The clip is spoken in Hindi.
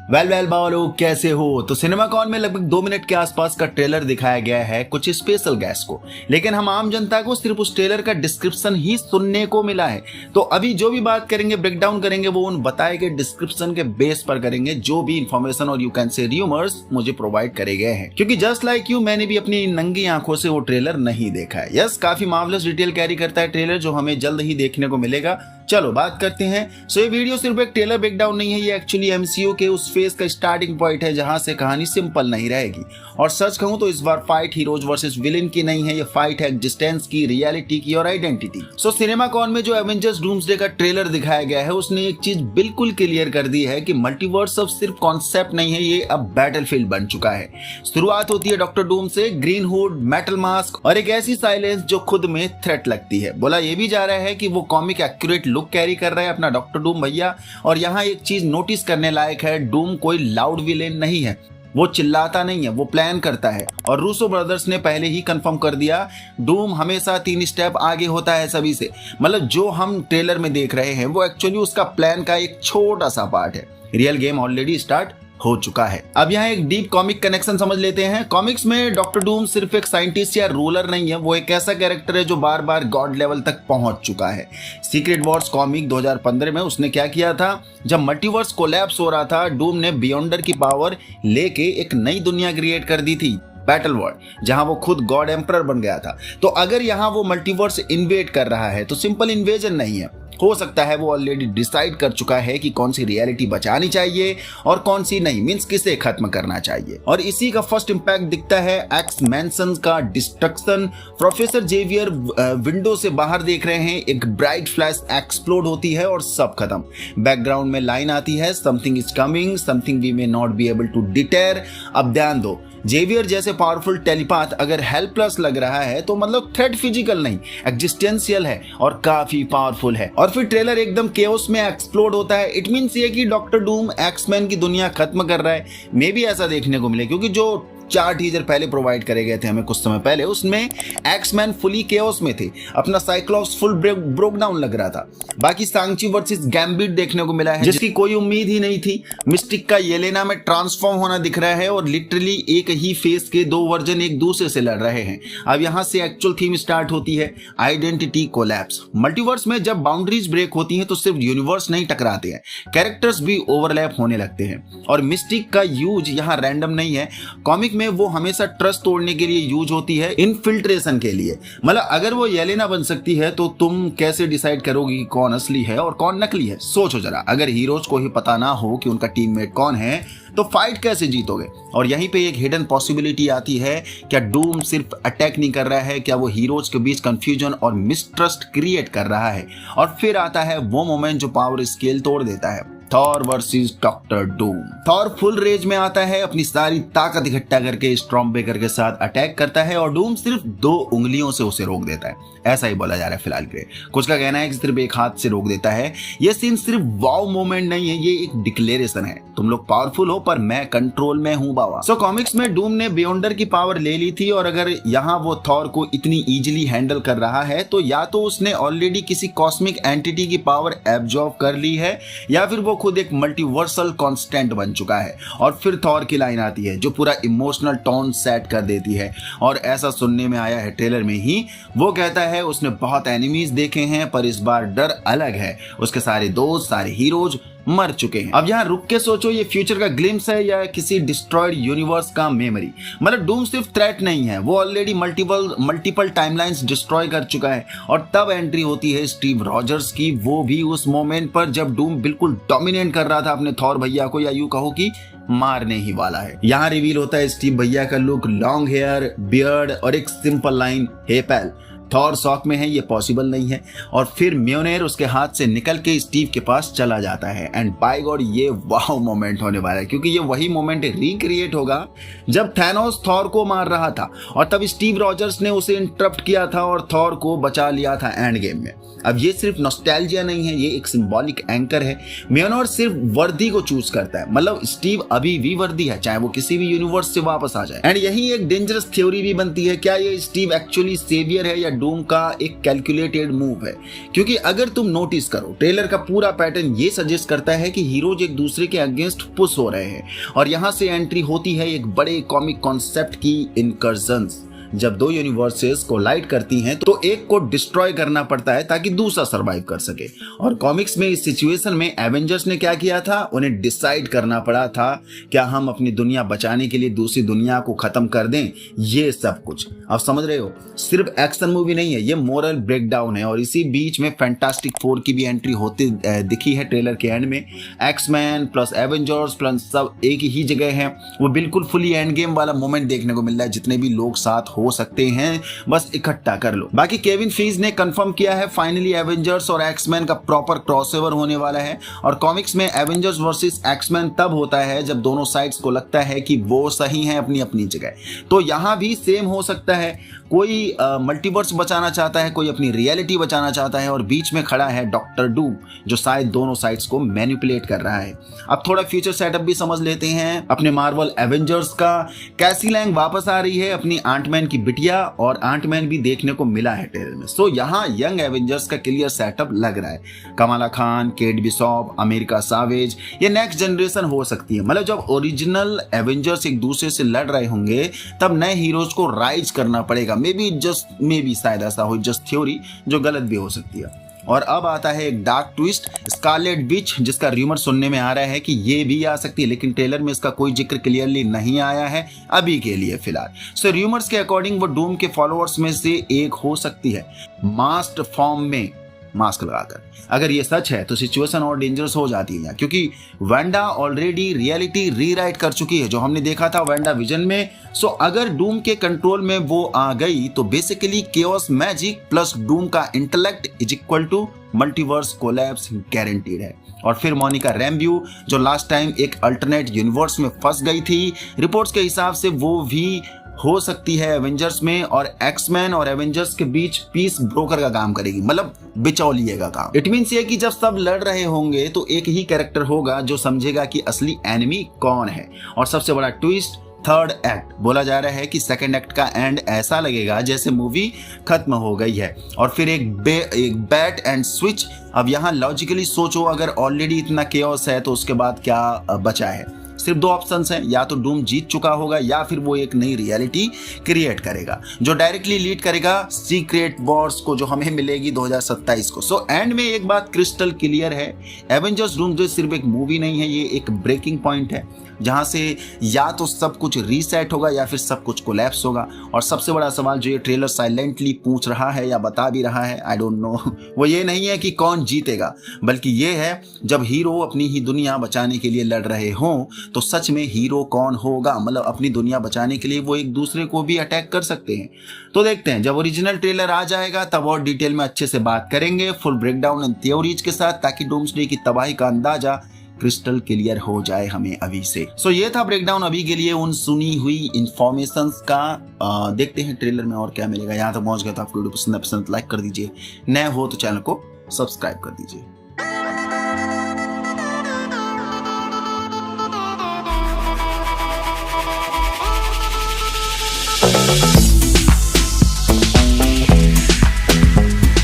वेल बालो कैसे हो। तो सिनेमाकॉन में लगभग 2 मिनट के आसपास का ट्रेलर दिखाया गया है कुछ स्पेशल गेस्ट को, लेकिन हम आम जनता को सिर्फ उस ट्रेलर का डिस्क्रिप्शन ही सुनने को मिला है। तो अभी जो भी बात करेंगे, ब्रेकडाउन करेंगे, वो उन बताए गए डिस्क्रिप्शन के बेस पर करेंगे, जो भी इंफॉर्मेशन और यू कैन से र्यूमर्स मुझे प्रोवाइड करे गए हैं, क्योंकि जस्ट लाइक यू मैंने भी अपनी नंगी आंखों से वो ट्रेलर नहीं देखा है। यस, काफी मार्वलस डिटेल कैरी करता है ट्रेलर, जो हमें जल्द ही देखने को मिलेगा। चलो बात करते हैं। सो ये वीडियो सिर्फ एक ट्रेलर ब्रेकडाउन नहीं है, ये एक्चुअली एमसीयू के उस फेज का स्टार्टिंग पॉइंट है जहां से कहानी सिंपल नहीं रहेगी। और सच कहूं तो इस बार फाइट हीरोज वर्सेस विलेन की नहीं है, ये फाइट है एग्जिस्टेंस की, रियलिटी की और आइडेंटिटी। सो सिनेमाकॉन में जो एवेंजर्स डूम्सडे का ट्रेलर दिखाया गया है, उसने एक चीज बिल्कुल क्लियर कर दी है कि मल्टीवर्स अब सिर्फ कॉन्सेप्ट नहीं है, ये अब बैटलफील्ड बन चुका है। शुरुआत होती है डॉक्टर डूम से, ग्रीन हुड, मेटल मास्क और एक ऐसी साइलेंस जो खुद में थ्रेट लगती है। बोला ये भी जा रहा है कि वो कॉमिक एक्यूरेट लुक कैरी कर रहा है अपना डॉक्टर डूम भैया। और यहाँ एक चीज नोटिस करने लायक है, डूम कोई लाउड विलेन नहीं है, वो चिल्लाता नहीं है, वो प्लान करता है। और रूसो ब्रदर्स ने पहले ही कंफर्म कर दिया, डूम हमेशा 3 स्टेप आगे होता है सभी से। मतलब जो हम ट्रेलर में देख रहे हैं वो एक्चुअली उसका प्लान का एक छोटा सा पार्ट है। रियल गेम ऑलरेडी स्टार्ट हो चुका है। अब यहाँ एक डीप कॉमिक कनेक्शन समझ लेते हैं। कॉमिक्स में डॉक्टर डूम सिर्फ एक साइंटिस्ट या रूलर नहीं है, वो एक ऐसा कैरेक्टर है जो बार बार गॉड लेवल तक पहुंच चुका है। सीक्रेट वॉर्स कॉमिक 2015 में उसने क्या किया था, जब मल्टीवर्स कोलैप्स हो रहा था, डूम ने बियॉन्डर की पावर लेके एक नई दुनिया क्रिएट कर दी थी, बैटल वर्ल्ड, जहां वो खुद गॉड एम्परर बन गया था। तो अगर यहाँ वो मल्टीवर्स इन्वेड कर रहा है तो सिंपल इन्वेजन नहीं है, हो सकता है वो ऑलरेडी डिसाइड कर चुका है कि कौन सी रियलिटी बचानी चाहिए और कौन सी नहीं, मींस किसे खत्म करना चाहिए। और इसी का फर्स्ट इंपैक्ट दिखता है एक्स मैंसन का डिस्ट्रक्शन। प्रोफेसर जेवियर विंडो से बाहर देख रहे हैं, एक ब्राइट फ्लैश एक्सप्लोड होती है और सब खत्म। बैकग्राउंड में लाइन आती है, something is coming, something we may not be able to deter. अब ध्यान दो, जेवियर जैसे पावरफुल टेलीपाथ अगर हेल्पलेस लग रहा है तो मतलब थ्रेट फिजिकल नहीं, एग्जिस्टेंशियल है और काफी पावरफुल है। और फिर ट्रेलर एकदम केओस में एक्सप्लोड होता है। इट मींस ये कि डॉक्टर डूम एक्समैन की दुनिया खत्म कर रहा है। मे भी ऐसा देखने को मिले, क्योंकि जो 4 टीजर पहले प्रोवाइड करे गए थे हमें कुछ समय पहले, उसमें एक्समैन फुली केओस में थे, अपना साइक्लॉप्स फुल ब्रोक डाउन लग रहा था। बाकी सांची वर्सेस गैम्बिट देखने को मिला है, जिसकी कोई उम्मीद ही नहीं थी। मिस्टिक का येलेना में ट्रांसफॉर्म होना दिख रहा है और लिटरली एक ही फेस के 2 वर्जन एक दूसरे से लड़ रहे हैं। अब यहाँ से एक्चुअल थीम स्टार्ट होती है, आइडेंटिटी कोलैप्स। मल्टीवर्स में जब बाउंड्रीज ब्रेक होती हैं तो सिर्फ यूनिवर्स नहीं टकराते हैं, कैरेक्टर्स भी ओवरलैप होने लगते हैं। और मिस्टिक का यूज यहाँ रैंडम नहीं है, कॉमिक में वो हमेशा ट्रस्ट तोड़ने के लिए यूज होती है, इनफिल्ट्रेशन के लिए। मतलब अगर वो येलेना बन सकती है तो तुम कैसे डिसाइड करोगे कि कौन असली है और कौन नकली है? सोचो जरा, अगर हीरोज को ही पता ना हो कि उनका टीममेट कौन है तो फाइट कैसे जीतोगे? और यहीं पे एक हिडन पॉसिबिलिटी आती है, क्या डूम सिर्फ अटैक नहीं कर रहा है, क्या वो हीरोज के बीच कंफ्यूजन और मिसट्रस्ट क्रिएट कर रहा है? और फिर आता है वो मोमेंट जो पावर स्केल तोड़ देता है, Thor versus doctor Doom. Thor full rage में आता है, अपनी सारी ताकत इकट्ठा करके स्ट्रॉमबेकर के साथ अटैक करता है और डूम सिर्फ 2 उंगलियों से उसे रोक देता है। ऐसा ही बोला जा रहा है फिलहाल के लिए। कुछ का कहना है कि सिर्फ एक हाथ से रोक देता है। ये सीन सिर्फ वाव मोमेंट नहीं है, ये एक डिक्लेरेशन है, तुम लोग पावरफुल हो पर मैं कंट्रोल में हूं बाबा। सो कॉमिक्स में डूम ने बियॉन्डर की पावर ले ली थी, और अगर यहाँ वो थॉर को इतनी इजीली हैंडल कर रहा है तो या तो उसने ऑलरेडी किसी कॉस्मिक एंटिटी की पावर एब्जॉर्ब कर ली है, या फिर वो खुद एक मल्टीवर्सल कांस्टेंट बन चुका है। और फिर थॉर की लाइन आती है जो पूरा इमोशनल टोन सेट कर देती है, और ऐसा सुनने में आया है ट्रेलर में ही। वो कहता है उसने बहुत एनिमीज देखे हैं पर इस बार डर अलग है, उसके सारे दोस्त, सारे हीरोज मर चुके हैं। अब यहाँ रुक के सोचो, ये फ्यूचर का ग्लिम्स है या किसी डिस्ट्रॉयड यूनिवर्स का मेमोरी? मतलब डूम सिर्फ थ्रेट नहीं है, वो ऑलरेडी मल्टीपल टाइमलाइंस डिस्ट्रॉय कर चुका है। और तब एंट्री होती है स्टीव रॉजर्स की, वो भी उस मोमेंट पर जब डूम बिल्कुल डोमिनेट कर रहा था अपने थॉर भैया को, या यूं कहो कि मारने ही वाला है। यहाँ रिवील होता है स्टीव भैया का लुक, लॉन्ग हेयर, बियर्ड और एक सिंपल लाइन, हे पैल। थॉर शॉक में है, ये पॉसिबल नहीं है। और फिर म्योनेर उसके हाथ से निकल के स्टीव के पास चला जाता है। एंड बाय गॉड ये वाव मोमेंट होने वाला है, क्योंकि ये वही मोमेंट रिक्रिएट होगा जब थैनोस थॉर को मार रहा था, और तब स्टीव रॉजर्स ने उसे इंटरप्ट किया था और थॉर को बचा लिया था एंड गेम में। अब ये सिर्फ नॉस्टैल्जिया नहीं है, ये एक सिंबॉलिक एंकर है। म्योनेर सिर्फ वर्दी को चूज करता है, मतलब स्टीव अभी भी वर्दी है, चाहे वो किसी भी यूनिवर्स से वापस आ जाए। एंड यही एक डेंजरस थ्योरी भी बनती है, क्या ये स्टीव एक्चुअली सेवियर है या डूम का एक कैलकुलेटेड मूव है, क्योंकि अगर तुम नोटिस करो ट्रेलर का पूरा पैटर्न ये सजेस्ट करता है कि हीरोज एक दूसरे के अगेंस्ट पुश हो रहे हैं और यहां से एंट्री होती है एक बड़े कॉमिक कॉन्सेप्ट की, इनकर्जन्स। जब दो यूनिवर्सेस कोलाइड करती हैं तो एक को डिस्ट्रॉय करना पड़ता है ताकि दूसरा सरवाइव कर सके। और कॉमिक्स में इस सिचुएशन में एवेंजर्स ने क्या किया था, उन्हें डिसाइड करना पड़ा था क्या हम अपनी दुनिया बचाने के लिए दूसरी दुनिया को खत्म कर दें। ये सब कुछ अब समझ रहे हो, सिर्फ एक्शन मूवी नहीं है, ये मोरल ब्रेकडाउन है। और इसी बीच में फैंटास्टिक फोर की भी एंट्री होती दिखी है ट्रेलर के एंड में। एक्समैन प्लस एवेंजर्स प्लस सब एक ही जगह है। वो बिल्कुल फुली एंड गेम वाला मोमेंट देखने को मिल रहा है, जितने भी लोग साथ हो सकते हैं बस इकट्ठा कर लो। बाकी केविन फीज ने कंफर्म किया है फाइनली एवेंजर्स और एक्समैन का प्रॉपर क्रॉसओवर होने वाला है। और कॉमिक्स में एवेंजर्स वर्सेस एक्समैन तब होता है जब दोनों साइड्स को लगता है कि वो सही है अपनी अपनी जगह। तो यहां भी सेम हो सकता है, कोई मल्टीवर्स बचाना चाहता है, कोई अपनी रियलिटी बचाना चाहता है और बीच में खड़ा है डॉक्टर डूम जो शायद दोनों साइड्स को मैनिपुलेट कर रहा है। अब थोड़ा फ्यूचर सेटअप भी समझ लेते हैं अपने मार्वल एवेंजर्स का। कैसी लैंग वापस आ रही है अपनी आंटमैन की बिटिया, और आंटमैन भी देखने को मिला है ट्रेलर में। सो यहाँ यंग एवेंजर्स का क्लियर सेटअप लग रहा है। Kamala Khan, Kate Bishop, America Chavez, ये नेक्स्ट जनरेशन हो सकती है। मतलब जब ओरिजिनल एवेंजर्स एक दूसरे से लड़ रहे होंगे तब नए हीरोज को राइज करना पड़ेगा। मे बी शायद ऐसा हो, जस्ट थ्योरी जो गलत भी हो सकती है। और अब आता है एक डार्क ट्विस्ट, स्कारलेट विच, जिसका र्यूमर सुनने में आ रहा है कि ये भी आ सकती है, लेकिन ट्रेलर में इसका कोई जिक्र क्लियरली नहीं आया है अभी के लिए फिलहाल। सो र्यूमर्स के अकॉर्डिंग वो डूम के फॉलोअर्स में से एक हो सकती है, मास्क्ड फॉर्म में मास्क लगाकर। अगर ये सच है तो सिचुएशन और डेंजरस हो जाती है, क्योंकि वांडा ऑलरेडी रियलिटी रीराइट कर चुकी है जो हमने देखा था वांडा विजन में। सो अगर डूम के कंट्रोल में वो आ गई तो basically chaos magic plus Doom का intellect is equal to multiverse collapse guaranteed है। और फिर मोनिका रैम्ब्यू जो लास्ट टाइम एक अल्टरनेट यूनिवर्स में फंस गई थी, रिपोर्ट्स के हिसाब से वो भी हो सकती है एवेंजर्स में, और एक्समैन और एवेंजर्स के बीच पीस ब्रोकर का काम करेगी, मतलब बिचौलिए का काम। इट मींस ये कि जब सब लड़ रहे होंगे तो एक ही कैरेक्टर होगा जो समझेगा कि असली एनिमी कौन है। और सबसे बड़ा ट्विस्ट, थर्ड एक्ट। बोला जा रहा है कि सेकंड एक्ट का एंड ऐसा लगेगा जैसे मूवी खत्म हो गई है और फिर एक बैट एंड स्विच। अब यहाँ लॉजिकली सोचो, अगर ऑलरेडी इतना केओस है तो उसके बाद क्या बचा है। सिर्फ दो ऑप्शंस हैं, या तो डूम जीत चुका होगा या फिर वो एक नई रियलिटी क्रिएट करेगा जो डायरेक्टली लीड करेगा सीक्रेट वॉर्स को जो हमें मिलेगी 2027 को। सो एंड में एक बात क्रिस्टल क्लियर है, एवेंजर्स डूम्सडे सिर्फ एक मूवी नहीं है, ये एक ब्रेकिंग पॉइंट है जहां से या तो सब कुछ रीसेट होगा या फिर सब कुछ कोलैप्स होगा। और सबसे बड़ा सवाल जो ये ट्रेलर साइलेंटली पूछ रहा है या बता भी रहा है, आई डोंट नो, वो ये नहीं है कि कौन जीतेगा, बल्कि ये है जब हीरो अपनी ही दुनिया बचाने के लिए लड़ रहे हों तो सच में हीरो कौन होगा। मतलब अपनी दुनिया बचाने के लिए वो एक दूसरे को भी अटैक कर सकते हैं। तो देखते हैं, जब ओरिजिनल ट्रेलर आ जाएगा तब और डिटेल में अच्छे से बात करेंगे, फुल ब्रेकडाउन एंड थ्योरीज के साथ, ताकि डूम्सडे की तबाही का अंदाजा क्रिस्टल क्लियर हो जाए हमें अभी से। सो ये था ब्रेकडाउन अभी के लिए उन सुनी हुई इंफॉर्मेशंस का। देखते हैं ट्रेलर में और क्या मिलेगा। यहाँ तक पहुंच गया तो आपको वीडियो पसंद लाइक कर दीजिए, नए हो तो चैनल को सब्सक्राइब कर दीजिए।